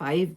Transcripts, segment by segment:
5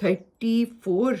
34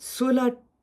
16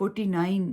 49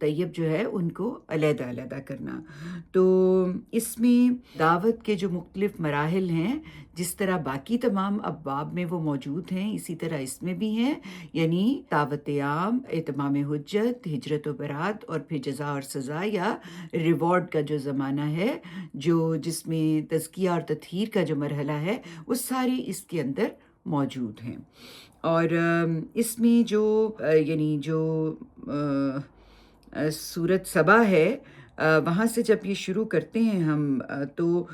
طیب جو ہے ان کو علیحدہ علیحدہ کرنا۔ تو اس میں دعوت کے جو مختلف مراحل ہیں، جس طرح باقی تمام ابواب میں وہ موجود ہیں، اسی طرح اس میں بھی ہیں، یعنی دعوت عام، اتمام حجت، ہجرت و برات، اور پھر جزا اور سزا یا ریوارڈ کا جو زمانہ ہے، جس میں تزکیہ اور تطہیر کا جو مرحلہ ہے، وہ ساری اس کے اندر موجود ہیں۔ اور اس میں یعنی جو سورت سبا ہے، وہاں سے جب یہ شروع کرتے ہیں ہم، تو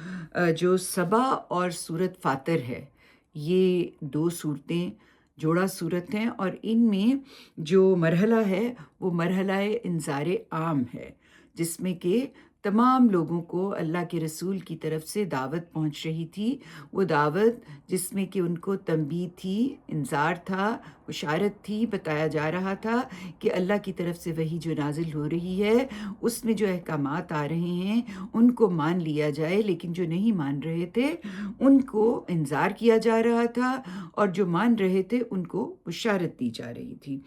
جو سبا اور سورت فاتر ہے، یہ دو صورتیں جوڑا صورت ہیں، اور ان میں جو مرحلہ ہے وہ مرحلہ انذار عام ہے، جس میں کہ تمام لوگوں کو اللہ کے رسول کی طرف سے دعوت پہنچ رہی تھی۔ وہ دعوت جس میں کہ ان کو تنبیہ تھی، انذار تھا، بشارت تھی، بتایا جا رہا تھا کہ اللہ کی طرف سے وحی جو نازل ہو رہی ہے، اس میں جو احکامات آ رہے ہیں ان کو مان لیا جائے، لیکن جو نہیں مان رہے تھے ان کو انذار کیا جا رہا تھا، اور جو مان رہے تھے ان کو بشارت دی جا رہی تھی۔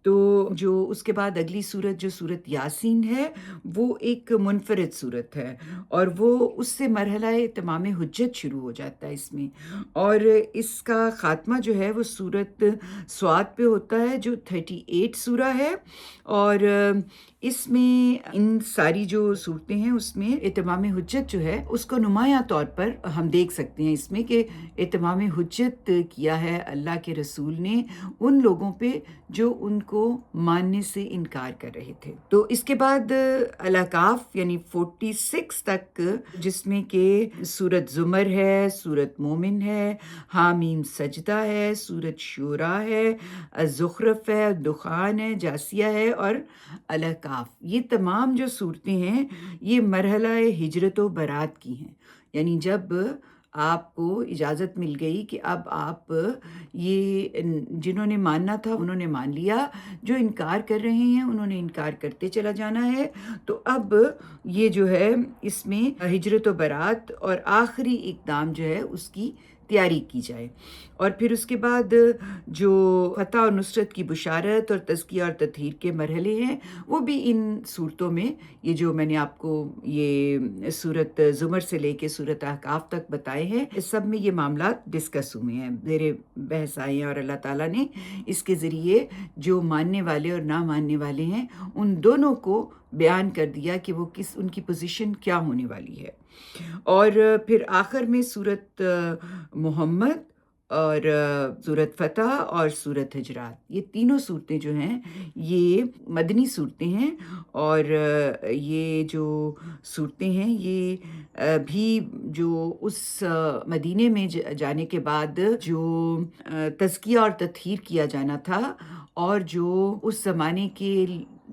تو جو اس کے بعد اگلی صورت جو صورت یاسین ہے، وہ ایک منفرد صورت ہے، اور وہ اس سے مرحلہ تمام حجت شروع ہو جاتا ہے اس میں، اور اس کا خاتمہ جو ہے وہ صورت سواد پہ ہوتا ہے، جو 38 سورہ ہے، اور اس میں ان ساری جو صورتیں ہیں اس میں اتمام حجت جو ہے اس کو نمایاں طور پر ہم دیکھ سکتے ہیں، اس میں کہ اتمام حجت کیا ہے اللہ کے رسول نے ان لوگوں پہ جو ان کو ماننے سے انکار کر رہے تھے۔ تو اس کے بعد الاقاف یعنی 46 تک، جس میں کہ سورت زمر ہے، سورت مومن ہے، حامیم سجدہ ہے، سورت شورا ہے، الزخرف ہے، دخان ہے، جاسیہ ہے، اور الاقاف، یہ تمام جو صورتیں ہیں یہ مرحلہ ہجرت و برات کی ہیں، یعنی جب آپ کو اجازت مل گئی کہ اب آپ یہ جنہوں نے ماننا تھا انہوں نے مان لیا، جو انکار کر رہے ہیں انہوں نے انکار کرتے چلا جانا ہے، تو اب یہ جو ہے اس میں ہجرت و برات اور آخری اقدام جو ہے اس کی تیاری کی جائے۔ اور پھر اس کے بعد جو فتح اور نصرت کی بشارت اور تزکیہ اور تطہیر کے مرحلے ہیں، وہ بھی ان صورتوں میں، یہ جو میں نے آپ کو یہ صورت زمر سے لے کے صورت احقاف تک بتائے ہیں، اس سب میں یہ معاملات ڈسکس ہوئے ہیں، زیر بحث آئے ہیں، اور اللہ تعالیٰ نے اس کے ذریعے جو ماننے والے اور نہ ماننے والے ہیں ان دونوں کو بیان کر دیا کہ وہ ان کی پوزیشن کیا ہونے والی ہے۔ اور پھر آخر میں صورت محمد اور صورت فتح اور صورت حجرات، یہ تینوں صورتیں جو ہیں یہ مدنی صورتیں ہیں، اور یہ جو صورتیں ہیں یہ بھی جو اس مدینے میں جانے کے بعد جو تزکیہ اور تطہیر کیا جانا تھا، اور جو اس زمانے کے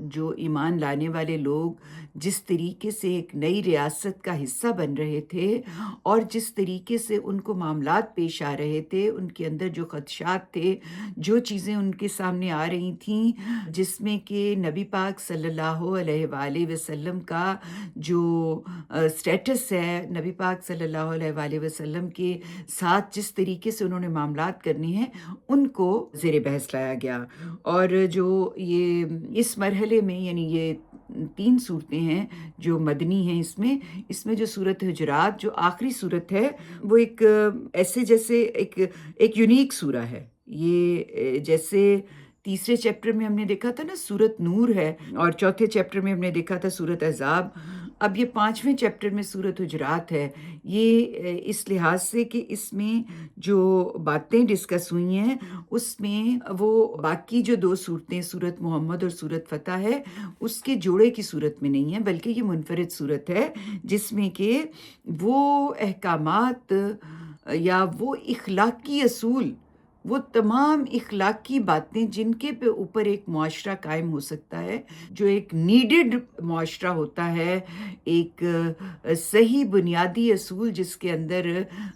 جو ایمان لانے والے لوگ جس طریقے سے ایک نئی ریاست کا حصہ بن رہے تھے، اور جس طریقے سے ان کو معاملات پیش آ رہے تھے، ان کے اندر جو خدشات تھے، جو چیزیں ان کے سامنے آ رہی تھیں، جس میں کہ نبی پاک صلی اللہ علیہ وآلہ وسلم کا جو سٹیٹس ہے، نبی پاک صلی اللہ علیہ وآلہ وسلم کے ساتھ جس طریقے سے انہوں نے معاملات کرنے ہیں، ان کو زیر بحث لایا گیا۔ اور جو یہ اس مرحلے میں، یعنی یہ 3 صورتیں ہیں جو مدنی ہیں، اس میں جو صورت حجرات جو آخری صورت ہے، وہ ایک ایسے جیسے ایک یونیک سورہ ہے، یہ جیسے تیسرے چیپٹر میں ہم نے دیکھا تھا نا صورت نور ہے، اور چوتھے چیپٹر میں ہم نے دیکھا تھا صورت احزاب، اب یہ 5ویں چیپٹر میں صورت حجرات ہے۔ یہ اس لحاظ سے کہ اس میں جو باتیں ڈسکس ہوئی ہیں اس میں وہ باقی جو 2 صورتیں صورت محمد اور صورت فتح ہے اس کے جوڑے کی صورت میں نہیں ہے، بلکہ یہ منفرد صورت ہے، جس میں کہ وہ احکامات یا وہ اخلاقی اصول، وہ تمام اخلاقی باتیں جن کے اوپر ایک معاشرہ قائم ہو سکتا ہے، جو ایک نیڈڈ معاشرہ ہوتا ہے، ایک صحیح بنیادی اصول جس کے اندر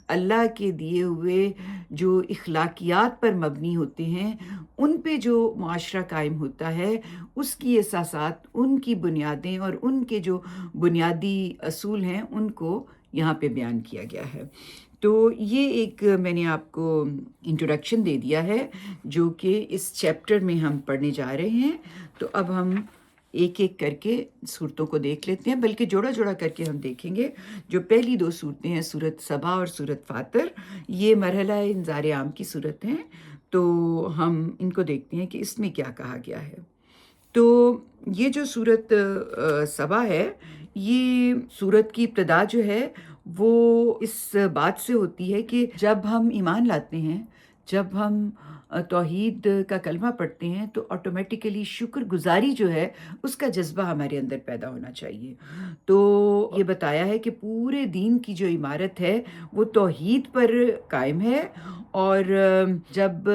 اللہ کے دیے ہوئے جو اخلاقیات پر مبنی ہوتے ہیں، ان پہ جو معاشرہ قائم ہوتا ہے، اس کی اساسات، ان کی بنیادیں اور ان کے جو بنیادی اصول ہیں ان کو یہاں پہ بیان کیا گیا ہے۔ تو یہ ایک میں نے آپ کو انٹروڈکشن دے دیا ہے جو کہ اس چیپٹر میں ہم پڑھنے جا رہے ہیں۔ تو اب ہم ایک ایک کر کے صورتوں کو دیکھ لیتے ہیں، بلکہ جوڑا جوڑا کر کے ہم دیکھیں گے۔ جو پہلی 2 صورتیں ہیں سورۃ سبا اور سورۃ فاطر، یہ مرحلہ انذار عام کی صورت ہیں، تو ہم ان کو دیکھتے ہیں کہ اس میں کیا کہا گیا ہے۔ تو یہ جو سورت سبا ہے، یہ سورت کی ابتدا جو ہے وہ اس بات سے ہوتی ہے کہ جب ہم ایمان لاتے ہیں، جب ہم توحید کا کلمہ پڑھتے ہیں، تو آٹومیٹیکلی شکر گزاری جو ہے اس کا جذبہ ہمارے اندر پیدا ہونا چاہیے۔ تو یہ بتایا ہے کہ پورے دین کی جو عمارت ہے وہ توحید پر قائم ہے، اور جب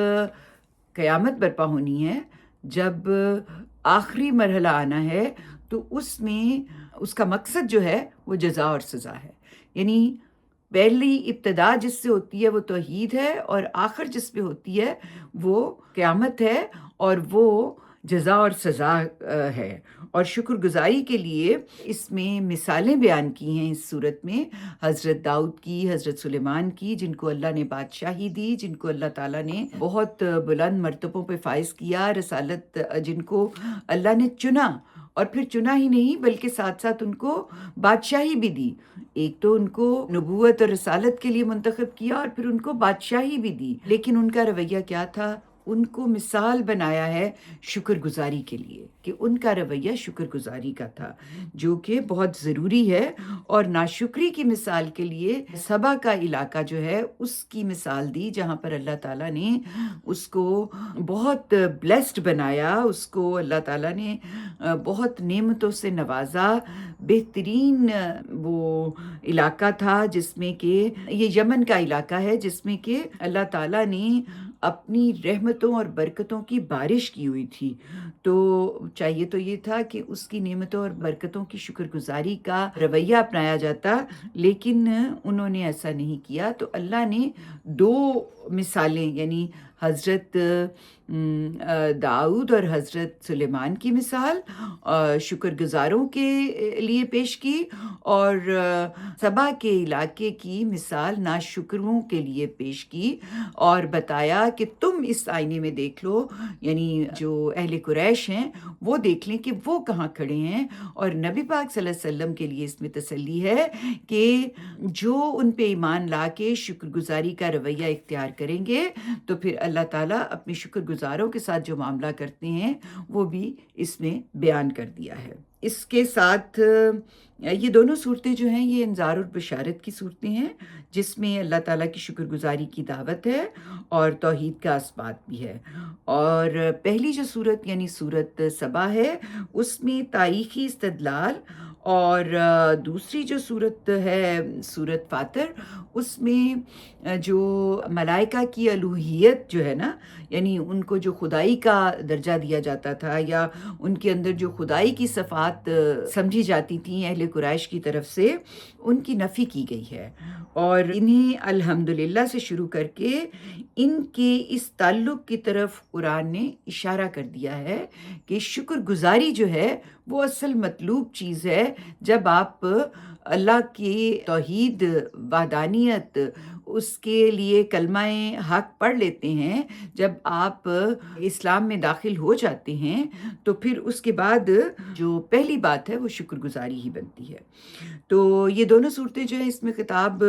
قیامت برپا ہونی ہے، جب آخری مرحلہ آنا ہے، تو اس میں اس کا مقصد جو ہے وہ جزا اور سزا ہے۔ یعنی پہلی ابتدا جس سے ہوتی ہے وہ توحید ہے، اور آخر جس پہ ہوتی ہے وہ قیامت ہے، اور وہ جزا اور سزا ہے۔ اور شکر گزاری کے لیے اس میں مثالیں بیان کی ہیں اس صورت میں، حضرت داؤد کی، حضرت سلیمان کی، جن کو اللہ نے بادشاہی دی، جن کو اللہ تعالیٰ نے بہت بلند مرتبوں پہ فائز کیا، رسالت، جن کو اللہ نے چنا، اور پھر چنا ہی نہیں بلکہ ساتھ ساتھ ان کو بادشاہی بھی دی۔ ایک تو ان کو نبوت اور رسالت کے لیے منتخب کیا، اور پھر ان کو بادشاہی بھی دی، لیکن ان کا رویہ کیا تھا؟ ان کو مثال بنایا ہے شکر گزاری کے لیے، کہ ان کا رویہ شکر گزاری کا تھا، جو کہ بہت ضروری ہے۔ اور ناشکری کی مثال کے لیے سبا کا علاقہ جو ہے اس کی مثال دی، جہاں پر اللہ تعالیٰ نے اس کو بہت بلیسڈ بنایا، اس کو اللہ تعالیٰ نے بہت نعمتوں سے نوازا۔ بہترین وہ علاقہ تھا جس میں کہ یہ یمن کا علاقہ ہے، جس میں کہ اللہ تعالیٰ نے اپنی رحمتوں اور برکتوں کی بارش کی ہوئی تھی۔ تو چاہیے تو یہ تھا کہ اس کی نعمتوں اور برکتوں کی شکر گزاری کا رویہ اپنایا جاتا، لیکن انہوں نے ایسا نہیں کیا۔ تو اللہ نے 2 مثالیں، یعنی حضرت داؤد اور حضرت سلیمان کی مثال شکر گزاروں کے لیے پیش کی، اور سبا کے علاقے کی مثال ناشکروں کے لیے پیش کی، اور بتایا کہ تم اس آئینے میں دیکھ لو، یعنی جو اہل قریش ہیں وہ دیکھ لیں کہ وہ کہاں کھڑے ہیں۔ اور نبی پاک صلی اللہ علیہ وسلم کے لیے اس میں تسلی ہے کہ جو ان پہ ایمان لا کے شکر گزاری کا رویہ اختیار کریں گے، تو پھر اللہ تعالیٰ اپنے شکر گزاروں کے ساتھ جو معاملہ کرتے ہیں وہ بھی اس میں بیان کر دیا ہے۔ اس کے ساتھ یہ دونوں صورتیں جو ہیں یہ انذار اور بشارت کی صورتیں ہیں، جس میں اللہ تعالیٰ کی شکر گزاری کی دعوت ہے اور توحید کا اثبات بھی ہے۔ اور پہلی جو صورت یعنی صورت سبا ہے، اس میں تاریخی استدلال، اور دوسری جو صورت ہے صورت فاطر، اس میں جو ملائکہ کی الوہیت جو ہے نا، یعنی ان کو جو خدائی کا درجہ دیا جاتا تھا، یا ان کے اندر جو خدائی کی صفات سمجھی جاتی تھیں اہل قریش کی طرف سے، ان کی نفی کی گئی ہے۔ اور انہیں الحمدللہ سے شروع کر کے ان کے اس تعلق کی طرف قرآن نے اشارہ کر دیا ہے کہ شکر گزاری جو ہے وہ اصل مطلوب چیز ہے۔ جب آپ اللہ کی توحید، وحدانیت، اس کے لیے کلمہ حق پڑھ لیتے ہیں، جب آپ اسلام میں داخل ہو جاتے ہیں، تو پھر اس کے بعد جو پہلی بات ہے وہ شکر گزاری ہی بنتی ہے۔ تو یہ دونوں صورتیں جو ہیں اس میں خطاب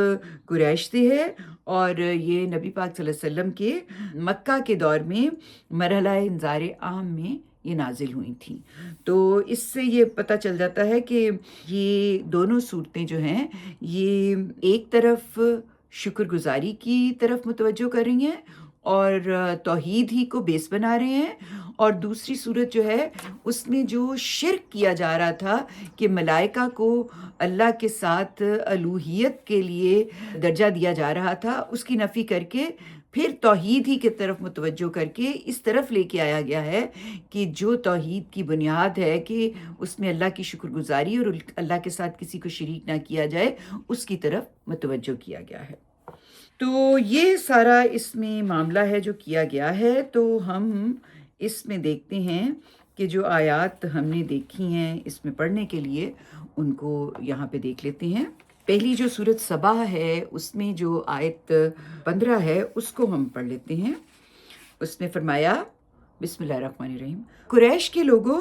قریش سے ہے، اور یہ نبی پاک صلی اللہ علیہ وسلم کے مکہ کے دور میں مرحلہ انذار عام میں یہ نازل ہوئی تھیں۔ تو اس سے یہ پتہ چل جاتا ہے کہ یہ دونوں صورتیں جو ہیں یہ ایک طرف شکر گزاری کی طرف متوجہ کر رہی ہیں اور توحید ہی کو بیس بنا رہے ہیں، اور دوسری صورت جو ہے اس میں جو شرک کیا جا رہا تھا کہ ملائکہ کو اللہ کے ساتھ الوہیت کے لیے درجہ دیا جا رہا تھا، اس کی نفی کر کے پھر توحید ہی کی طرف متوجہ کر کے اس طرف لے کے آیا گیا ہے کہ جو توحید کی بنیاد ہے کہ اس میں اللہ کی شکر گزاری اور اللہ کے ساتھ کسی کو شریک نہ کیا جائے، اس کی طرف متوجہ کیا گیا ہے۔ تو یہ سارا اس میں معاملہ ہے جو کیا گیا ہے۔ تو ہم اس میں دیکھتے ہیں کہ جو آیات ہم نے دیکھی ہیں اس میں پڑھنے کے لیے، ان کو یہاں پہ دیکھ لیتے ہیں۔ پہلی جو سورت سبا ہے اس میں جو آیت 15 ہے اس کو ہم پڑھ لیتے ہیں۔ اس میں فرمایا، بسم اللہ الرحمن الرحیم، قریش کے لوگوں،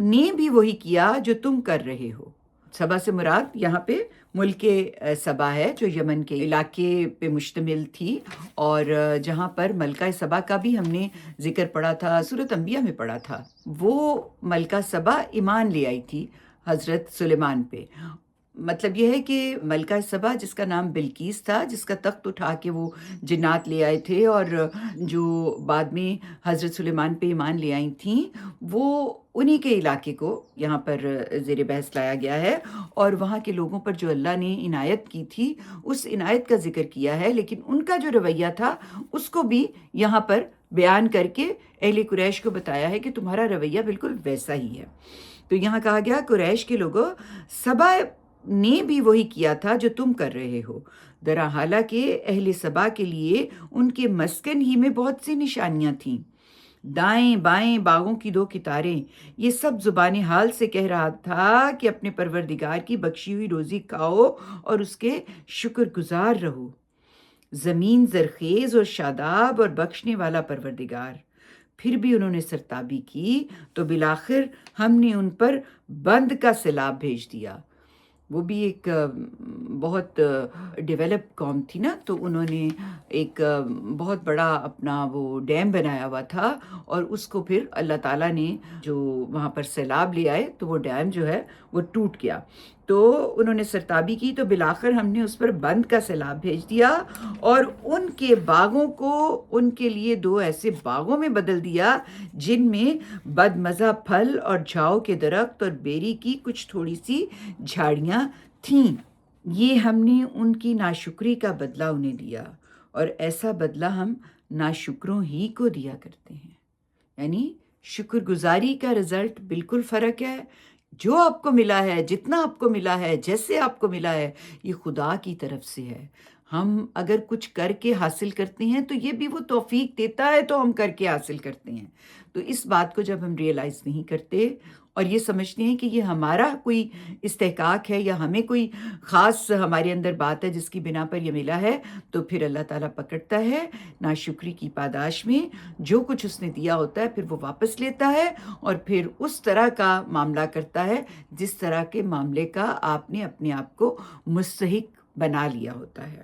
نے بھی وہی کیا جو تم کر رہے ہو. سبا سے مراد یہاں پہ ملک سبا ہے جو یمن کے علاقے پہ مشتمل تھی، اور جہاں پر ملکہ سبا کا بھی ہم نے ذکر پڑھا تھا، سورۃ انبیاء میں پڑھا تھا. وہ ملکہ سبا ایمان لے آئی تھی حضرت سلیمان پہ. مطلب یہ ہے کہ ملکہ سبا جس کا نام بلقیس تھا، جس کا تخت اٹھا کے وہ جنات لے آئے تھے اور جو بعد میں حضرت سلیمان پہ ایمان لے آئی تھیں، وہ انہی کے علاقے کو یہاں پر زیر بحث لایا گیا ہے، اور وہاں کے لوگوں پر جو اللہ نے عنایت کی تھی اس عنایت کا ذکر کیا ہے، لیکن ان کا جو رویہ تھا اس کو بھی یہاں پر بیان کر کے اہل قریش کو بتایا ہے کہ تمہارا رویہ بالکل ویسا ہی ہے. تو یہاں کہا گیا قریش کے لوگوں، سبا نے بھی وہی کیا تھا جو تم کر رہے ہو. درا حالانکہ اہل سبا کے لیے ان کے مسکن ہی میں بہت سی نشانیاں تھیں. دائیں بائیں باغوں کی 2 قطاریں، یہ سب زبان حال سے کہہ رہا تھا کہ اپنے پروردگار کی بخشی ہوئی روزی کھاؤ اور اس کے شکر گزار رہو. زمین زرخیز اور شاداب اور بخشنے والا پروردگار. پھر بھی انہوں نے سرتابی کی تو بالآخر ہم نے ان پر بند کا سیلاب بھیج دیا. وہ بھی ایک بہت ڈیولپ قوم تھی نا، تو انہوں نے ایک بہت بڑا اپنا وہ ڈیم بنایا ہوا تھا، اور اس کو پھر اللہ تعالیٰ نے جو وہاں پر سیلاب لے آئے تو وہ ڈیم جو ہے وہ ٹوٹ گیا. تو انہوں نے سرتابی کی تو بالآخر ہم نے اس پر بند کا سیلاب بھیج دیا، اور ان کے باغوں کو ان کے لیے 2 ایسے باغوں میں بدل دیا جن میں بد مزہ پھل اور جھاؤ کے درخت اور بیری کی کچھ تھوڑی سی جھاڑیاں تھیں. یہ ہم نے ان کی ناشکری کا بدلہ انہیں دیا، اور ایسا بدلہ ہم ناشکروں ہی کو دیا کرتے ہیں. یعنی شکر گزاری کا رزلٹ بالکل فرق ہے. جو آپ کو ملا ہے، جتنا آپ کو ملا ہے، جیسے آپ کو ملا ہے، یہ خدا کی طرف سے ہے. ہم اگر کچھ کر کے حاصل کرتے ہیں تو یہ بھی وہ توفیق دیتا ہے تو ہم کر کے حاصل کرتے ہیں. تو اس بات کو جب ہم ریئلائز نہیں کرتے اور یہ سمجھتے ہیں کہ یہ ہمارا کوئی استحقاق ہے یا ہمیں کوئی خاص ہمارے اندر بات ہے جس کی بنا پر یہ ملا ہے، تو پھر اللہ تعالیٰ پکڑتا ہے ناشکری کی پاداش میں. جو کچھ اس نے دیا ہوتا ہے پھر وہ واپس لیتا ہے، اور پھر اس طرح کا معاملہ کرتا ہے جس طرح کے معاملے کا آپ نے اپنے آپ کو مستحق بنا لیا ہوتا ہے.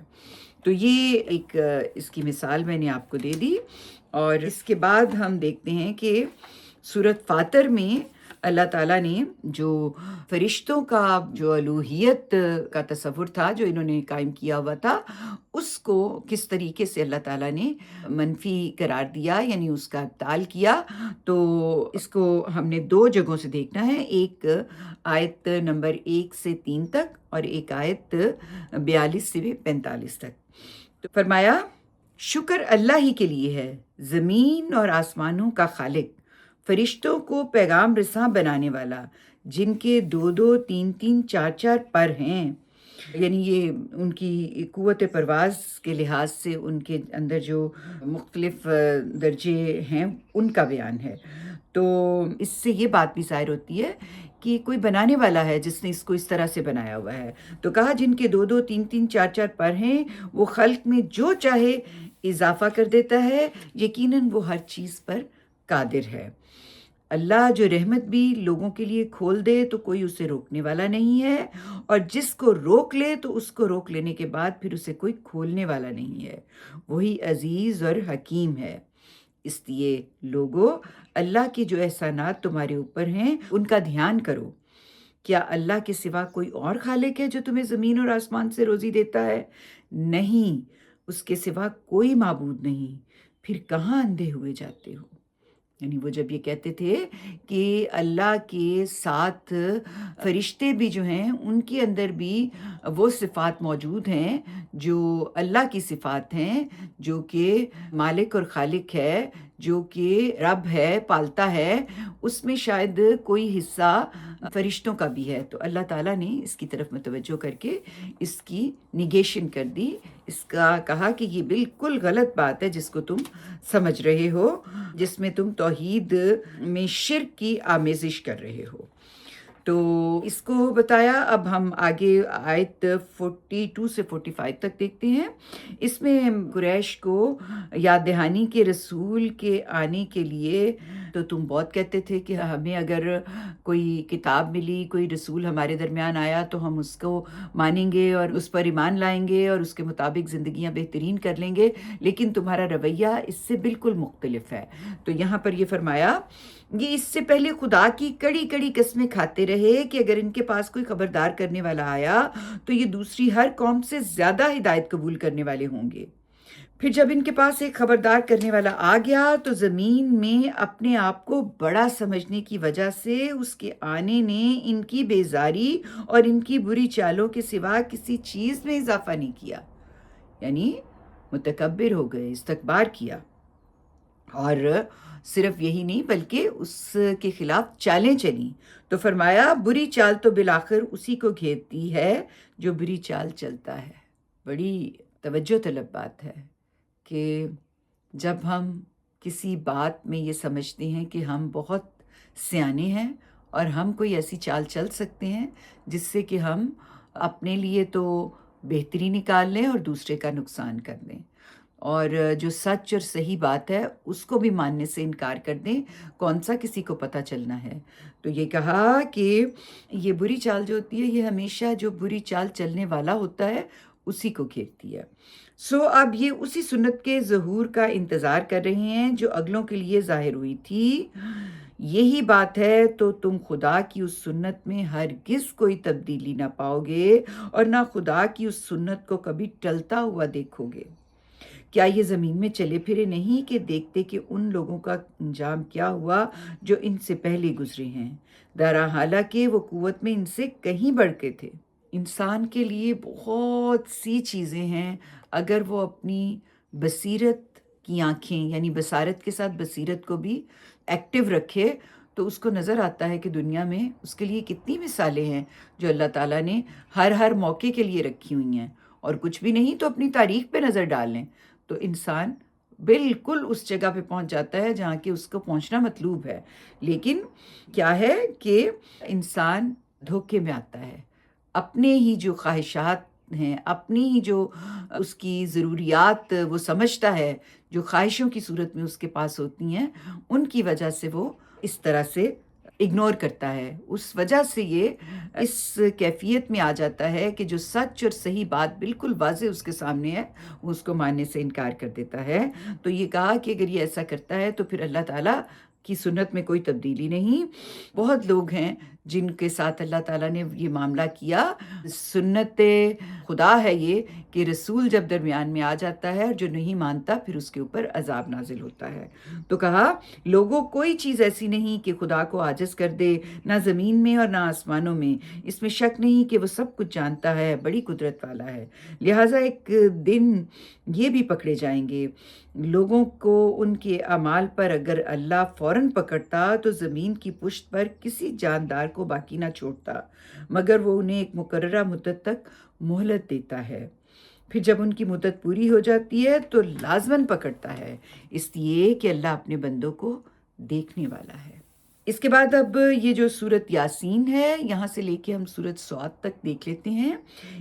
تو یہ ایک اس کی مثال میں نے آپ کو دے دی. اور اس کے بعد ہم دیکھتے ہیں کہ سورۃ فاطر میں اللہ تعالیٰ نے جو فرشتوں کا جو الوہیت کا تصور تھا جو انہوں نے قائم کیا ہوا تھا، اس کو کس طریقے سے اللہ تعالیٰ نے منفی قرار دیا، یعنی اس کا ابطال کیا. تو اس کو ہم نے 2 جگہوں سے دیکھنا ہے، ایک آیت نمبر 1 سے 3 تک اور ایک آیت 42 سے 45 تک. تو فرمایا، شکر اللہ ہی کے لیے ہے، زمین اور آسمانوں کا خالق، فرشتوں کو پیغام رساں بنانے والا، جن کے 2 3 4 پر ہیں. یعنی یہ ان کی قوت پرواز کے لحاظ سے ان کے اندر جو مختلف درجے ہیں ان کا بیان ہے. تو اس سے یہ بات بھی ظاہر ہوتی ہے کہ کوئی بنانے والا ہے جس نے اس کو اس طرح سے بنایا ہوا ہے. تو کہا جن کے 2 3 4 پر ہیں، وہ خلق میں جو چاہے اضافہ کر دیتا ہے، یقیناً وہ ہر چیز پر قادر ہے. اللہ جو رحمت بھی لوگوں کے لیے کھول دے تو کوئی اسے روکنے والا نہیں ہے، اور جس کو روک لے تو اس کو روک لینے کے بعد پھر اسے کوئی کھولنے والا نہیں ہے. وہی عزیز اور حکیم ہے. اس لیے لوگو، اللہ کے جو احسانات تمہارے اوپر ہیں ان کا دھیان کرو. کیا اللہ کے سوا کوئی اور خالق ہے جو تمہیں زمین اور آسمان سے روزی دیتا ہے؟ نہیں، اس کے سوا کوئی معبود نہیں. پھر کہاں اندھے ہوئے جاتے ہو؟ یعنی وہ جب یہ کہتے تھے کہ اللہ کے ساتھ فرشتے بھی جو ہیں ان کے اندر بھی وہ صفات موجود ہیں جو اللہ کی صفات ہیں، جو کہ مالک اور خالق ہے، جو کہ رب ہے، پالتا ہے، اس میں شاید کوئی حصہ فرشتوں کا بھی ہے. تو اللہ تعالیٰ نے اس کی طرف متوجہ کر کے اس کی نیگیشن کر دی. اس کا کہا کہ یہ بالکل غلط بات ہے جس کو تم سمجھ رہے ہو، جس میں تم توحید میں شرک کی آمیزش کر رہے ہو. تو اس کو بتایا. اب ہم آگے آیت 42 سے 45 تک دیکھتے ہیں. اس میں قریش کو یاد دہانی کے رسول کے آنے کے لیے تو تم بہت کہتے تھے کہ ہمیں اگر کوئی کتاب ملی، کوئی رسول ہمارے درمیان آیا تو ہم اس کو مانیں گے اور اس پر ایمان لائیں گے اور اس کے مطابق زندگیاں بہترین کر لیں گے، لیکن تمہارا رویہ اس سے بالکل مختلف ہے۔ تو یہاں پر یہ فرمایا، یہ اس سے پہلے خدا کی کڑی کڑی قسمیں کھاتے رہے کہ اگر ان کے پاس کوئی خبردار کرنے والا آیا تو یہ دوسری ہر قوم سے زیادہ ہدایت قبول کرنے والے ہوں گے۔ پھر جب ان کے پاس ایک خبردار کرنے والا آ گیا تو زمین میں اپنے آپ کو بڑا سمجھنے کی وجہ سے اس کے آنے نے ان کی بیزاری اور ان کی بری چالوں کے سوا کسی چیز میں اضافہ نہیں کیا، یعنی متکبر ہو گئے، استکبار کیا۔ اور صرف یہی نہیں بلکہ اس کے خلاف چالیں چلیں۔ تو فرمایا، بری چال تو بالآخر اسی کو گھیرتی ہے جو بری چال چلتا ہے۔ بڑی توجہ طلب بات ہے کہ جب ہم کسی بات میں یہ سمجھتے ہیں کہ ہم بہت سیانے ہیں اور ہم کوئی ایسی چال چل سکتے ہیں جس سے کہ ہم اپنے لیے تو بہتری نکال لیں اور دوسرے کا نقصان کر دیں، اور جو سچ اور صحیح بات ہے اس کو بھی ماننے سے انکار کر دیں، کون سا کسی کو پتہ چلنا ہے۔ تو یہ کہا کہ یہ بری چال جو ہوتی ہے یہ ہمیشہ جو بری چال چلنے والا ہوتا ہے اسی کو گھیرتی ہے۔ اب یہ اسی سنت کے ظہور کا انتظار کر رہے ہیں جو اگلوں کے لیے ظاہر ہوئی تھی۔ یہی بات ہے تو تم خدا کی اس سنت میں ہرگز کوئی تبدیلی نہ پاؤ گے اور نہ خدا کی اس سنت کو کبھی ٹلتا ہوا دیکھو گے۔ کیا یہ زمین میں چلے پھرے نہیں کہ دیکھتے کہ ان لوگوں کا انجام کیا ہوا جو ان سے پہلے گزرے ہیں، درا حالانکہ وہ قوت میں ان سے کہیں بڑھ کے تھے۔ انسان کے لیے بہت سی چیزیں ہیں، اگر وہ اپنی بصیرت کی آنکھیں یعنی بصارت کے ساتھ بصیرت کو بھی ایکٹیو رکھے تو اس کو نظر آتا ہے کہ دنیا میں اس کے لیے کتنی مثالیں ہیں جو اللہ تعالیٰ نے ہر موقع کے لیے رکھی ہوئی ہیں، اور کچھ بھی نہیں تو اپنی تاریخ پہ نظر ڈال لیں تو انسان بالکل اس جگہ پہ پہنچ جاتا ہے جہاں کہ اس کو پہنچنا مطلوب ہے۔ لیکن کیا ہے کہ انسان دھوکے میں آتا ہے، اپنے ہی جو خواہشات ہیں، اپنی ہی جو اس کی ضروریات وہ سمجھتا ہے جو خواہشوں کی صورت میں اس کے پاس ہوتی ہیں، ان کی وجہ سے وہ اس طرح سے اگنور کرتا ہے۔ اس وجہ سے یہ اس کیفیت میں آ جاتا ہے کہ جو سچ اور صحیح بات بالکل واضح اس کے سامنے ہے وہ اس کو ماننے سے انکار کر دیتا ہے۔ تو یہ کہا کہ اگر یہ ایسا کرتا ہے تو پھر اللہ تعالیٰ کی سنت میں کوئی تبدیلی نہیں۔ بہت لوگ ہیں جن کے ساتھ اللہ تعالیٰ نے یہ معاملہ کیا، سنت خدا ہے یہ کہ رسول جب درمیان میں آ جاتا ہے اور جو نہیں مانتا پھر اس کے اوپر عذاب نازل ہوتا ہے۔ تو کہا، لوگوں کوئی چیز ایسی نہیں کہ خدا کو عاجز کر دے، نہ زمین میں اور نہ آسمانوں میں، اس میں شک نہیں کہ وہ سب کچھ جانتا ہے، بڑی قدرت والا ہے۔ لہٰذا ایک دن یہ بھی پکڑے جائیں گے۔ لوگوں کو ان کے اعمال پر اگر اللہ فوراً پکڑتا تو زمین کی پشت پر کسی جاندار کو باقی نہ چھوڑتا، مگر وہ انہیں ایک مقررہ مدت تک مہلت دیتا ہے۔ پھر جب ان کی مدت پوری ہو جاتی ہے تو لازماً پکڑتا ہے، اس لیے کہ اللہ اپنے بندوں کو دیکھنے والا ہے۔ اس کے بعد اب یہ جو سورت یاسین ہے یہاں سے لے کے ہم سورت صاد تک دیکھ لیتے ہیں۔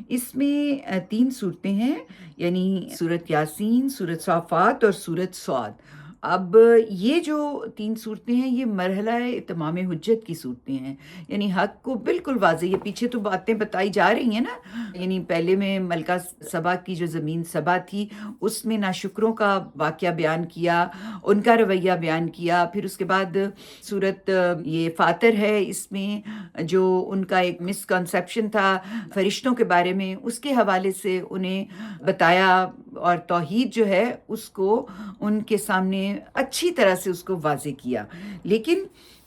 اس میں 3 صورتیں ہیں، یعنی سورت یاسین، سورت صافات اور سورت صاد۔ اب یہ جو 3 صورتیں ہیں یہ مرحلہ اتمام حجت کی صورتیں ہیں، یعنی حق کو بالکل واضح، یہ پیچھے تو باتیں بتائی جا رہی ہیں نا، یعنی پہلے میں ملکہ سبا کی جو زمین سبا تھی اس میں ناشکروں کا واقعہ بیان کیا، ان کا رویہ بیان کیا۔ پھر اس کے بعد صورت یہ فاتر ہے، اس میں جو ان کا ایک مسکنسیپشن تھا فرشتوں کے بارے میں اس کے حوالے سے انہیں بتایا، اور توحید جو ہے اس کو ان کے سامنے اچھی طرح سے اس کو واضح کیا۔ لیکن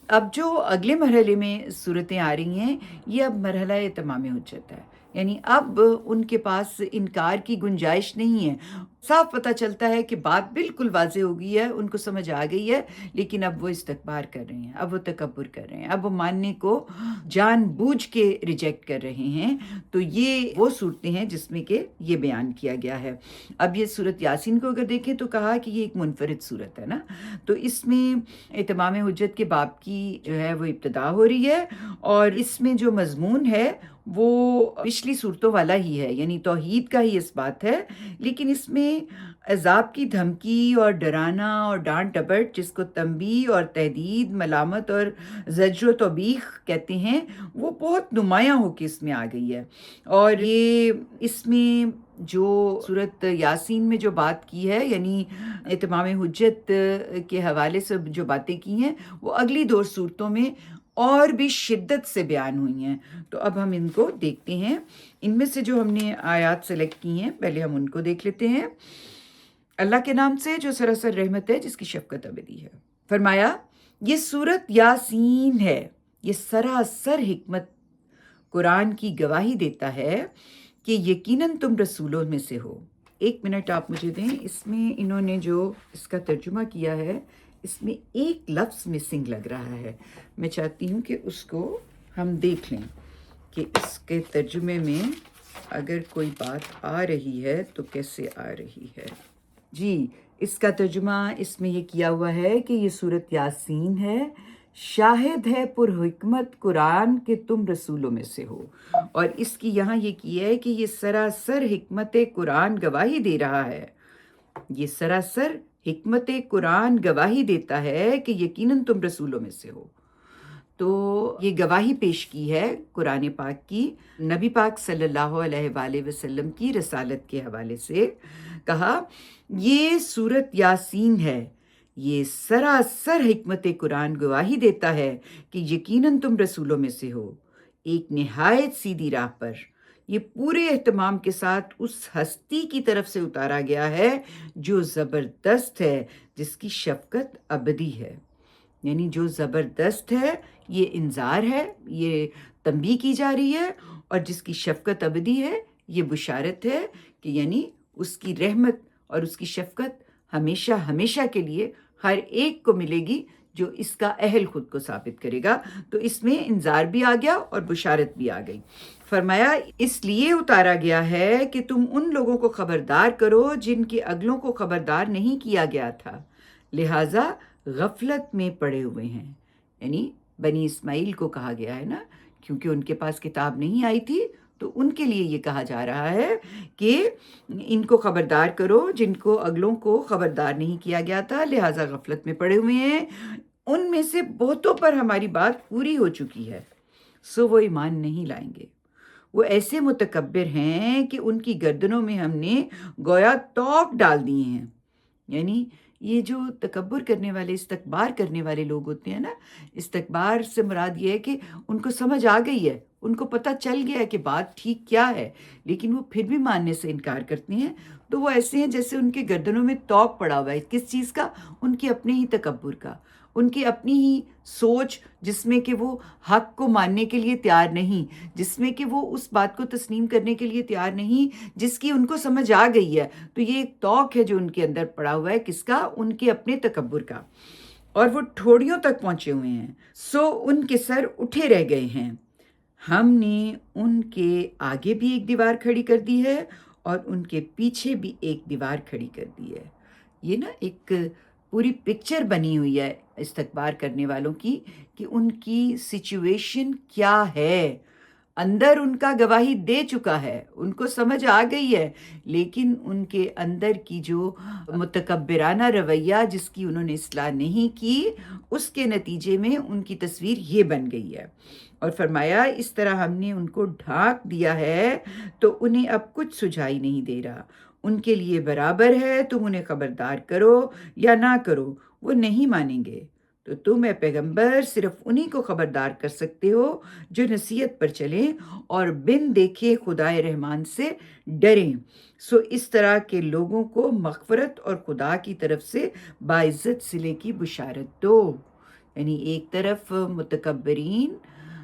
اب جو اگلے مرحلے میں صورتیں آ رہی ہیں یہ اب مرحلہ تمام حجت ہے، یعنی اب ان کے پاس انکار کی گنجائش نہیں ہے، صاف پتہ چلتا ہے کہ بات بالکل واضح ہو گئی ہے، ان کو سمجھ آ گئی ہے، لیکن اب وہ استکبار کر رہے ہیں، اب وہ تکبر کر رہے ہیں، اب وہ ماننے کو جان بوجھ کے ریجیکٹ کر رہے ہیں۔ تو یہ وہ صورتیں ہیں جس میں کہ یہ بیان کیا گیا ہے۔ اب یہ سورت یاسین کو اگر دیکھیں تو کہا کہ یہ ایک منفرد صورت ہے نا، تو اس میں اتمام حجت کے باب کی جو ہے وہ ابتدا ہو رہی ہے، اور اس میں جو مضمون ہے وہ پچھلی صورتوں والا ہی ہے، یعنی توحید کا ہی اس بات ہے، لیکن اس میں عذاب کی دھمکی اور ڈرانا اور ڈانٹ ڈپٹ، جس کو تنبیہ اور تہدید، ملامت اور زجر و توبیخ کہتے ہیں، وہ بہت نمایاں ہو کے اس میں آ گئی ہے۔ اور یہ اس میں جو صورت یاسین میں جو بات کی ہے، یعنی اتمام حجت کے حوالے سے جو باتیں کی ہیں، وہ اگلی دو صورتوں میں اور بھی شدت سے بیان ہوئی ہیں۔ تو اب ہم ان کو دیکھتے ہیں۔ ان میں سے جو ہم نے آیات سلیکٹ کی ہیں، پہلے ہم ان کو دیکھ لیتے ہیں۔ اللہ کے نام سے جو سراسر رحمت ہے، جس کی شفقت ابدی ہے۔ فرمایا یہ سورت یاسین ہے، یہ سراسر حکمت قرآن کی گواہی دیتا ہے کہ یقیناً تم رسولوں میں سے ہو۔ ایک منٹ آپ مجھے دیں، اس میں انہوں نے جو اس کا ترجمہ کیا ہے، اس میں ایک لفظ مسنگ لگ رہا ہے۔ میں چاہتی ہوں کہ اس کو ہم دیکھ لیں کہ اس کے ترجمے میں اگر کوئی بات آ رہی ہے تو کیسے آ رہی ہے۔ جی، اس کا ترجمہ اس میں یہ کیا ہوا ہے کہ یہ سورت یاسین ہے، شاہد ہے پر حکمت قرآن کہ تم رسولوں میں سے ہو۔ اور اس کی یہاں یہ کیا ہے کہ یہ سراسر حکمت قرآن گواہی دے رہا ہے، یہ سراسر حکمت قرآن گواہی دیتا ہے کہ یقیناً تم رسولوں میں سے ہو۔ تو یہ گواہی پیش کی ہے قرآن پاک کی، نبی پاک صلی اللہ علیہ وآلہ وسلم کی رسالت کے حوالے سے کہا یہ سورت یاسین ہے، یہ سراسر حکمت قرآن گواہی دیتا ہے کہ یقیناً تم رسولوں میں سے ہو، ایک نہایت سیدھی راہ پر۔ یہ پورے اہتمام کے ساتھ اس ہستی کی طرف سے اتارا گیا ہے جو زبردست ہے، جس کی شفقت ابدی ہے۔ یعنی جو زبردست ہے، یہ انذار ہے، یہ تنبیہ کی جا رہی ہے، اور جس کی شفقت ابدی ہے، یہ بشارت ہے کہ یعنی اس کی رحمت اور اس کی شفقت ہمیشہ ہمیشہ کے لیے ہر ایک کو ملے گی جو اس کا اہل خود کو ثابت کرے گا۔ تو اس میں انذار بھی آ گیا اور بشارت بھی آ گئی۔ فرمایا اس لیے اتارا گیا ہے کہ تم ان لوگوں کو خبردار کرو جن کے اگلوں کو خبردار نہیں کیا گیا تھا، لہٰذا غفلت میں پڑے ہوئے ہیں۔ یعنی بنی اسماعیل کو کہا گیا ہے نا، کیونکہ ان کے پاس کتاب نہیں آئی تھی، تو ان کے لیے یہ کہا جا رہا ہے کہ ان کو خبردار کرو جن کو اگلوں کو خبردار نہیں کیا گیا تھا، لہٰذا غفلت میں پڑے ہوئے ہیں۔ ان میں سے بہتوں پر ہماری بات پوری ہو چکی ہے، سو وہ ایمان نہیں لائیں گے۔ وہ ایسے متکبر ہیں کہ ان کی گردنوں میں ہم نے گویا توق ڈال دیے ہیں۔ یعنی یہ جو تکبر کرنے والے، استکبار کرنے والے لوگ ہوتے ہیں نا، استکبار سے مراد یہ ہے کہ ان کو سمجھ آ گئی ہے، ان کو پتہ چل گیا ہے کہ بات ٹھیک کیا ہے، لیکن وہ پھر بھی ماننے سے انکار کرتے ہیں۔ تو وہ ایسے ہیں جیسے ان کے گردنوں میں توق پڑا ہوا ہے۔ کس چیز کا؟ ان کے اپنے ہی تکبر کا، ان کی اپنی ہی سوچ، جس میں کہ وہ حق کو ماننے کے لیے تیار نہیں، جس میں کہ وہ اس بات کو تسلیم کرنے کے لیے تیار نہیں جس کی ان کو سمجھ آ گئی ہے۔ تو یہ ایک توق ہے جو ان کے اندر پڑا ہوا ہے، کس کا؟ ان کے اپنے تکبر کا، اور وہ ٹھوڑیوں تک پہنچے ہوئے ہیں، سو ان کے سر اٹھے رہ گئے ہیں۔ ہم نے ان کے آگے بھی ایک دیوار کھڑی کر دی ہے اور ان کے پیچھے بھی ایک دیوار کھڑی کر دی ہے۔ یہ نا ایک پوری پکچر بنی ہوئی ہے استکبار کرنے والوں کی، کہ ان کی سچویشن کیا ہے۔ اندر ان کا گواہی دے چکا ہے، ان کو سمجھ آ گئی ہے، لیکن ان کے اندر کی جو متکبرانہ رویہ جس کی انہوں نے اصلاح نہیں کی، اس کے نتیجے میں ان کی تصویر یہ بن گئی ہے۔ اور فرمایا اس طرح ہم نے ان کو ڈھانک دیا ہے تو انہیں اب کچھ سجھائی نہیں دے رہا۔ ان کے لیے برابر ہے، تم انہیں خبردار کرو یا نہ کرو، وہ نہیں مانیں گے۔ تو تم اے پیغمبر صرف انہی کو خبردار کر سکتے ہو جو نصیحت پر چلیں اور بن دیکھے خدائے رحمان سے ڈریں۔ سو اس طرح کے لوگوں کو مغفرت اور خدا کی طرف سے باعزت صلے کی بشارت دو۔ یعنی ایک طرف متکبرین،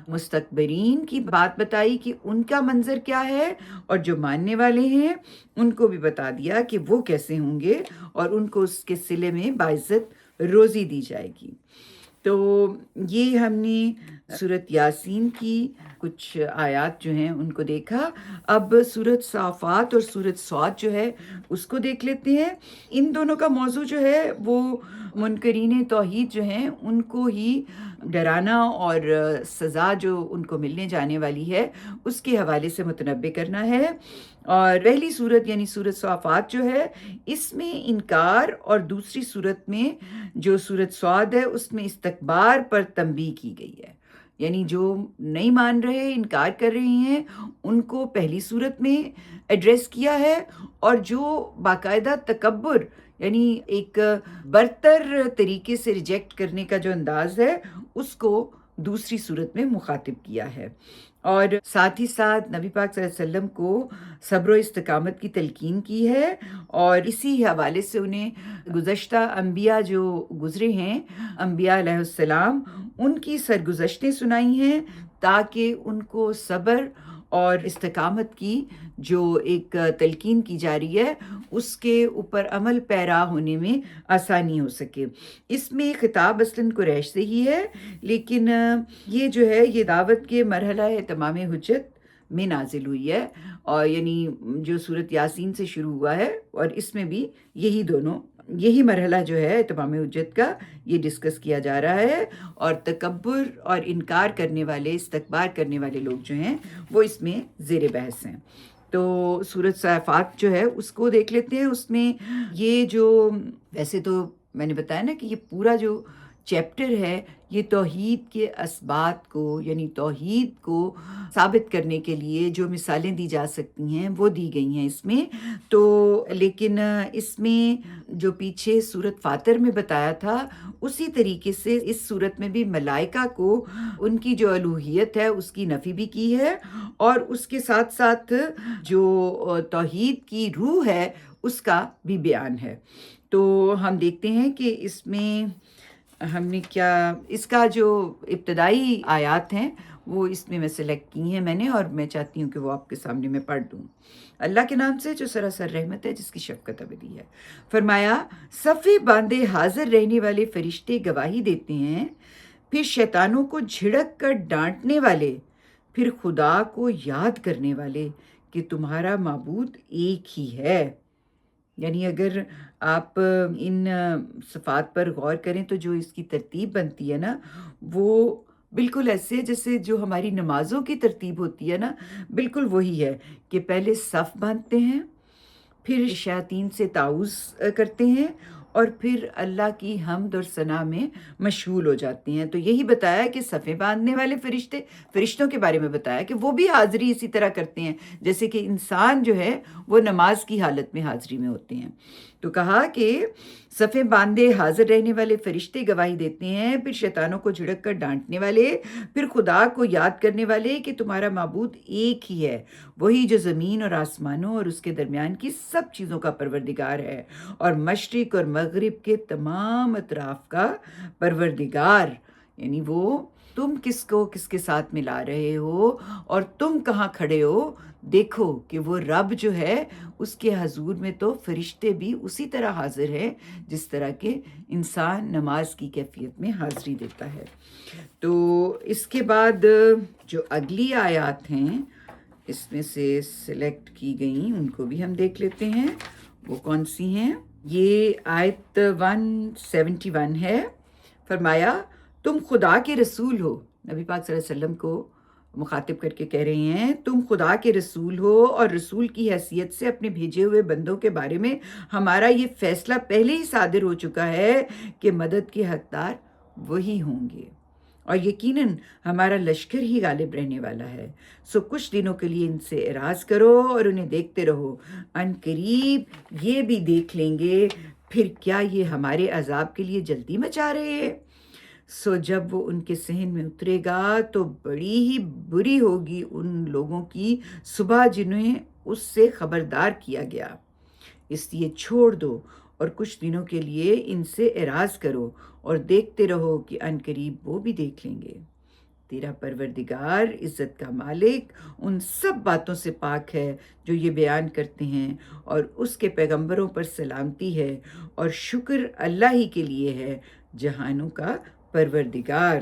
مستکبرین کی بات بتائی کہ ان کا منظر کیا ہے، اور جو ماننے والے ہیں ان کو بھی بتا دیا کہ وہ کیسے ہوں گے، اور ان کو اس کے صلے میں باعزت روزی دی جائے گی۔ تو یہ ہم نے سورت یاسین کی کچھ آیات جو ہیں ان کو دیکھا. اب سورت صافات اور سورت صاد جو ہے اس کو دیکھ لیتے ہیں. ان دونوں کا موضوع جو ہے وہ منکرین توحید جو ہیں ان کو ہی ڈرانا اور سزا جو ان کو ملنے جانے والی ہے اس کے حوالے سے متنبع کرنا ہے. اور پہلی صورت یعنی سورت صافات جو ہے اس میں انکار، اور دوسری صورت میں جو سورت صاد ہے اس میں استکبار پر تنبیہ کی گئی ہے. یعنی جو نہیں مان رہے، انکار کر رہے ہیں، ان کو پہلی صورت میں ایڈریس کیا ہے، اور جو باقاعدہ تکبر یعنی ایک برتر طریقے سے ریجیکٹ کرنے کا جو انداز ہے اس کو دوسری صورت میں مخاطب کیا ہے. اور ساتھ ہی ساتھ نبی پاک صلی اللہ علیہ وسلم کو صبر و استقامت کی تلقین کی ہے، اور اسی حوالے سے انہیں گزشتہ انبیاء جو گزرے ہیں، انبیاء علیہ السلام، ان کی سرگزشتیں سنائی ہیں تاکہ ان کو صبر اور استقامت کی جو ایک تلقین کی جا رہی ہے اس کے اوپر عمل پیرا ہونے میں آسانی ہو سکے. اس میں خطاب اصلاً قریش سے ہی ہے، لیکن یہ جو ہے یہ دعوت کے مرحلہ تمام حجت میں نازل ہوئی ہے، اور یعنی جو سورت یاسین سے شروع ہوا ہے، اور اس میں بھی یہی مرحلہ جو ہے تمام حجت کا یہ ڈسکس کیا جا رہا ہے. اور تکبر اور انکار کرنے والے، استکبار کرنے والے لوگ جو ہیں وہ اس میں زیر بحث ہیں. تو سورت صافات جو ہے اس کو دیکھ لیتے ہیں. اس میں یہ جو ویسے تو میں نے بتایا نا کہ یہ پورا جو چیپٹر ہے یہ توحید کے اسبات کو یعنی توحید کو ثابت کرنے کے لیے جو مثالیں دی جا سکتی ہیں وہ دی گئی ہیں اس میں. تو لیکن اس میں جو پیچھے سورت فاتر میں بتایا تھا اسی طریقے سے اس سورت میں بھی ملائکہ کو ان کی جو الوہیت ہے اس کی نفی بھی کی ہے، اور اس کے ساتھ ساتھ جو توحید کی روح ہے اس کا بھی بیان ہے. تو ہم دیکھتے ہیں کہ اس میں ہم نے کیا، اس کا جو ابتدائی آیات ہیں وہ اس میں سلیکٹ کی ہیں میں نے، اور میں چاہتی ہوں کہ وہ آپ کے سامنے میں پڑھ دوں. اللہ کے نام سے جو سراسر رحمت ہے، جس کی شفقت ابدی ہے. فرمایا، صفے باندھے حاضر رہنے والے فرشتے گواہی دیتے ہیں، پھر شیطانوں کو جھڑک کر ڈانٹنے والے، پھر خدا کو یاد کرنے والے کہ تمہارا معبود ایک ہی ہے. یعنی اگر آپ ان صفات پر غور کریں تو جو اس کی ترتیب بنتی ہے نا وہ بالکل ایسے جیسے جو ہماری نمازوں کی ترتیب ہوتی ہے نا، بالکل وہی ہے کہ پہلے صف باندھتے ہیں، پھر شیاطین سے تعوذ کرتے ہیں، اور پھر اللہ کی حمد اور ثنا میں مشغول ہو جاتے ہیں. تو یہی بتایا کہ صفیں باندھنے والے فرشتوں کے بارے میں بتایا کہ وہ بھی حاضری اسی طرح کرتے ہیں جیسے کہ انسان جو ہے وہ نماز کی حالت میں حاضری میں ہوتے ہیں. تو کہا کہ صفیں باندھے حاضر رہنے والے فرشتے گواہی دیتے ہیں، پھر شیطانوں کو جھڑک کر ڈانٹنے والے، پھر خدا کو یاد کرنے والے کہ تمہارا معبود ایک ہی ہے، وہی جو زمین اور آسمانوں اور اس کے درمیان کی سب چیزوں کا پروردگار ہے، اور مشرق اور مغرب کے تمام اطراف کا پروردگار. یعنی وہ تم کس کو کس کے ساتھ ملا رہے ہو اور تم کہاں کھڑے ہو، دیکھو کہ وہ رب جو ہے اس کے حضور میں تو فرشتے بھی اسی طرح حاضر ہیں جس طرح کہ انسان نماز کی کیفیت میں حاضری دیتا ہے. تو اس کے بعد جو اگلی آیات ہیں اس میں سے سلیکٹ کی گئیں ان کو بھی ہم دیکھ لیتے ہیں وہ کون سی ہیں. یہ آیت 171 ہے. فرمایا، تم خدا کے رسول ہو. نبی پاک صلی اللہ علیہ وسلم کو مخاطب کر کے کہہ رہے ہیں تم خدا کے رسول ہو، اور رسول کی حیثیت سے اپنے بھیجے ہوئے بندوں کے بارے میں ہمارا یہ فیصلہ پہلے ہی صادر ہو چکا ہے کہ مدد کے حقدار وہی ہوں گے، اور یقیناً ہمارا لشکر ہی غالب رہنے والا ہے. سو کچھ دنوں کے لیے ان سے اعراض کرو اور انہیں دیکھتے رہو، ان قریب یہ بھی دیکھ لیں گے، پھر کیا یہ ہمارے عذاب کے لیے جلدی مچا رہے ہیں. سو جب وہ ان کے صحن میں اترے گا تو بڑی ہی بری ہوگی ان لوگوں کی صبح جنہیں اس سے خبردار کیا گیا. اس لیے چھوڑ دو اور کچھ دنوں کے لیے ان سے اعراض کرو اور دیکھتے رہو کہ ان قریب وہ بھی دیکھ لیں گے. تیرا پروردگار عزت کا مالک ان سب باتوں سے پاک ہے جو یہ بیان کرتے ہیں، اور اس کے پیغمبروں پر سلامتی ہے، اور شکر اللہ ہی کے لیے ہے جہانوں کا پروردگار،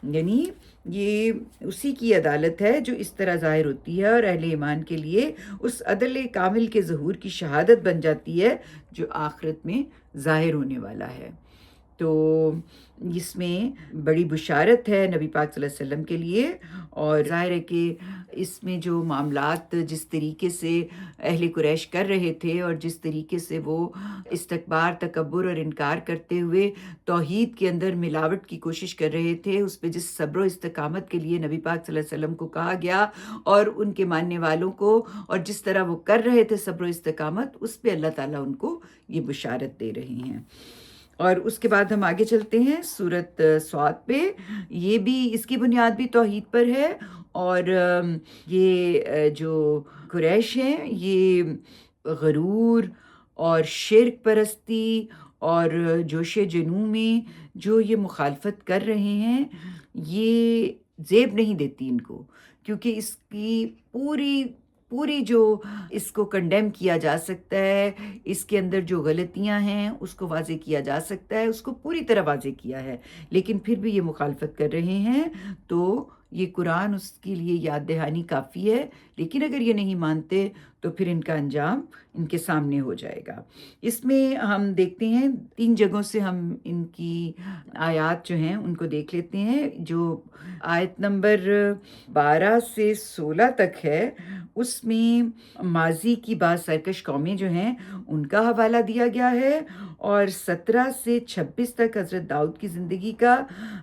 یعنی یہ اسی کی عدالت ہے جو اس طرح ظاہر ہوتی ہے اور اہل ایمان کے لیے اس عدل کامل کے ظہور کی شہادت بن جاتی ہے جو آخرت میں ظاہر ہونے والا ہے۔ تو اس میں بڑی بشارت ہے نبی پاک صلی اللہ علیہ وسلم کے لیے، اور ظاہر ہے کہ اس میں جو معاملات جس طریقے سے اہل قریش کر رہے تھے اور جس طریقے سے وہ استکبار، تکبر اور انکار کرتے ہوئے توحید کے اندر ملاوٹ کی کوشش کر رہے تھے، اس پہ جس صبر و استقامت کے لیے نبی پاک صلی اللہ علیہ وسلم کو کہا گیا اور ان کے ماننے والوں کو، اور جس طرح وہ کر رہے تھے صبر و استقامت، اس پہ اللہ تعالیٰ ان کو یہ بشارت دے رہے ہیں۔ اور اس کے بعد ہم آگے چلتے ہیں سورت صاد پہ۔ یہ بھی اس کی بنیاد بھی توحید پر ہے، اور یہ جو قریش ہیں یہ غرور اور شرک پرستی اور جوش جنوں میں جو یہ مخالفت کر رہے ہیں، یہ زیب نہیں دیتی ان کو، کیونکہ اس کی پوری جو اس کو کنڈیم کیا جا سکتا ہے، اس کے اندر جو غلطیاں ہیں اس کو واضح کیا جا سکتا ہے، اس کو پوری طرح واضح کیا ہے، لیکن پھر بھی یہ مخالفت کر رہے ہیں، تو یہ قرآن اس کے لیے یاد دہانی کافی ہے، لیکن اگر یہ نہیں مانتے تو پھر ان کا انجام ان کے سامنے ہو جائے گا۔ اس میں ہم دیکھتے ہیں 3 جگہوں سے ہم ان کی آیات جو ہیں ان کو دیکھ لیتے ہیں۔ جو آیت نمبر 12 سے 16 تک ہے، اس میں ماضی کی بعض سرکش قومیں جو ہیں ان کا حوالہ دیا گیا ہے، اور 17 سے 26 تک حضرت داؤد کی زندگی کا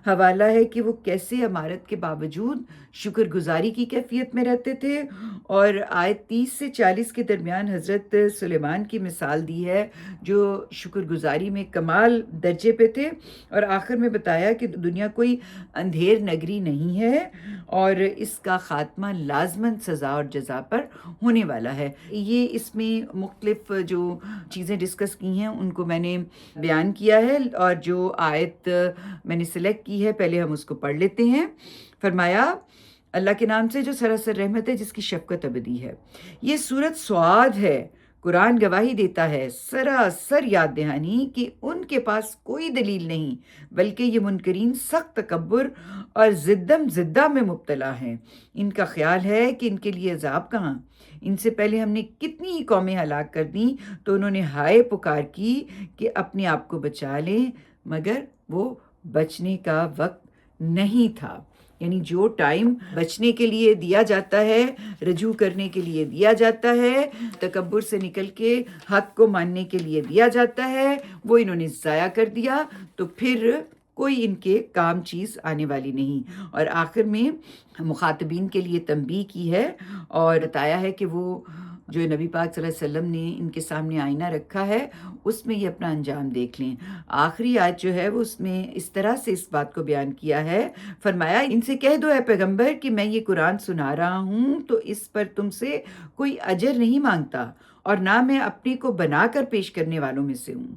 حوالہ ہے کہ وہ کیسے امارت کے باوجود شکر گزاری کی کیفیت میں رہتے تھے، اور آیت 30 سے 40 کے درمیان حضرت سلیمان کی مثال دی ہے جو شکر گزاری میں کمال درجے پہ تھے، اور آخر میں بتایا کہ دنیا کوئی اندھیر نگری نہیں ہے اور اس کا خاتمہ لازماً سزا اور جزا پر ہونے والا ہے۔ یہ اس میں مختلف جو چیزیں ڈسکس کی ہیں ان کو میں نے بیان کیا ہے، اور جو آیت میں نے سلیکٹ کی ہے پہلے ہم اس کو پڑھ لیتے ہیں۔ فرمایا اللہ کے نام سے جو سراسر رحمت ہے، جس کی شفقت ابدی ہے۔ یہ سورت صاد ہے، قرآن گواہی دیتا ہے سراسر یاد دہانی کہ ان کے پاس کوئی دلیل نہیں، بلکہ یہ منکرین سخت تکبر اور زدہ میں مبتلا ہیں۔ ان کا خیال ہے کہ ان کے لیے عذاب کہاں؟ ان سے پہلے ہم نے کتنی ہی قومیں ہلاک کر دیں تو انہوں نے ہائے پکار کی کہ اپنے آپ کو بچا لیں، مگر وہ بچنے کا وقت نہیں تھا۔ یعنی جو ٹائم بچنے کے لیے دیا جاتا ہے، رجوع کرنے کے لیے دیا جاتا ہے، تکبر سے نکل کے حق کو ماننے کے لیے دیا جاتا ہے، وہ انہوں نے ضائع کر دیا، تو پھر کوئی ان کے کام چیز آنے والی نہیں۔ اور آخر میں مخاطبین کے لیے تنبیہ کی ہے اور بتایا ہے کہ وہ جو نبی پاک صلی اللہ علیہ وسلم نے ان کے سامنے آئینہ رکھا ہے اس میں یہ اپنا انجام دیکھ لیں۔ آخری آیت جو ہے وہ اس میں اس طرح سے اس بات کو بیان کیا ہے، فرمایا ان سے کہہ دو اے پیغمبر کہ میں یہ قرآن سنا رہا ہوں تو اس پر تم سے کوئی اجر نہیں مانگتا، اور نہ میں اپنے کو بنا کر پیش کرنے والوں میں سے ہوں۔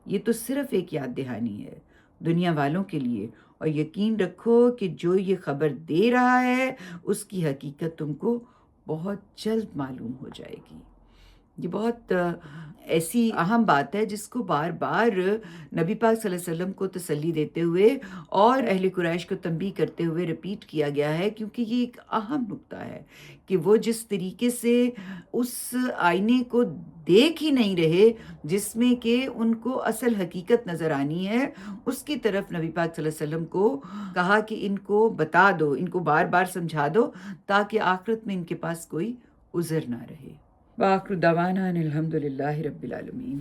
یہ تو صرف ایک یاد دہانی ہے دنیا والوں کے لیے، اور یقین رکھو کہ جو یہ خبر دے رہا ہے اس کی حقیقت تم کو بہت جلد معلوم ہو جائے گی۔ یہ بہت ایسی اہم بات ہے جس کو بار بار نبی پاک صلی اللہ علیہ وسلم کو تسلی دیتے ہوئے اور اہل قریش کو تنبیہ کرتے ہوئے رپیٹ کیا گیا ہے، کیونکہ یہ ایک اہم نقطہ ہے کہ وہ جس طریقے سے اس آئینے کو دیکھ ہی نہیں رہے جس میں کہ ان کو اصل حقیقت نظر آنی ہے، اس کی طرف نبی پاک صلی اللہ علیہ وسلم کو کہا کہ ان کو بتا دو، ان کو بار بار سمجھا دو تاکہ آخرت میں ان کے پاس کوئی عذر نہ رہے۔ وآخر دعوانا ان الحمد للہ رب العالمین۔